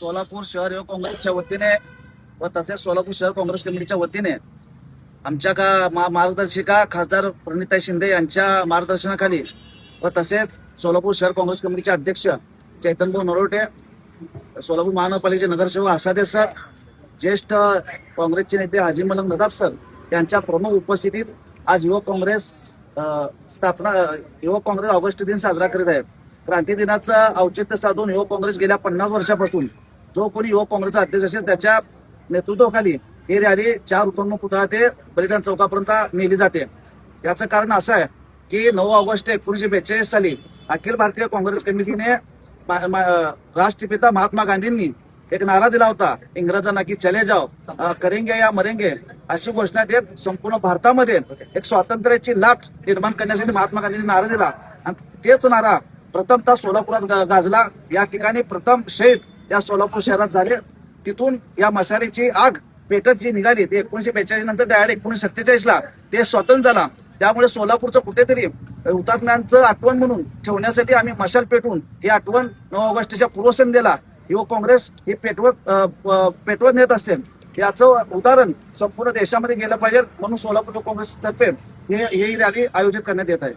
सोलापूर शहर युवक काँग्रेसच्या वतीने व तसेच सोलापूर शहर काँग्रेस कमिटीच्या वतीने आमच्या मार्गदर्शिका खासदार प्रणिताई शिंदे यांच्या मार्गदर्शनाखाली व तसेच सोलापूर शहर काँग्रेस कमिटीचे अध्यक्ष चैतन्यभाऊ नरोटे, सोलापूर महानगरपालिकेचे नगरसेवक आसादे सर, ज्येष्ठ काँग्रेसचे नेते हाजी मलंग नदाब सर यांच्या प्रमुख उपस्थितीत आज युवक काँग्रेस युवक काँग्रेस ऑगस्ट दिन साजरा करीत आहे. क्रांती दिनाचं औचित्य साधून युवक काँग्रेस गेल्या 50 वर्षापासून जो कोणी युवक काँग्रेसचा अध्यक्ष असेल त्याच्या नेतृत्वाखाली ही रॅली 4 हुतात्मा पुतळा ते बलिदान चौकापर्यंत नेली जाते. याचं कारण असं आहे की 9 ऑगस्ट 1942 साली अखिल भारतीय काँग्रेस कमिटीने राष्ट्रपिता महात्मा गांधींनी एक नारा दिला होता इंग्रजांना की चले जाओ करेंगे या मरेंगे, अशी घोषणा देत संपूर्ण भारतामध्ये एक स्वातंत्र्याची लाट निर्माण करण्यासाठी महात्मा गांधींनी नारा दिला. आणि तेच नारा प्रथमतः सोलापुरात गाजला. या ठिकाणी प्रथम शहीद या सोलापूर शहरात झाले. तिथून या मशालीची आग पेटत जी निघाली ती 1942 नंतर डायरेक्ट 1947ला ते स्वतंत्र झाला. त्यामुळे सोलापूरचं कुठेतरी हुतात्म्यांचं आठवण म्हणून ठेवण्यासाठी आम्ही मशाल पेटवून ही आठवण 9 ऑगस्टच्या पूर्वसंध्येला युवक काँग्रेस ही पेटवत नेत असते. याचं उदाहरण संपूर्ण देशामध्ये गेलं पाहिजे म्हणून सोलापूर काँग्रेसतर्फे ही रॅली आयोजित करण्यात येत आहे.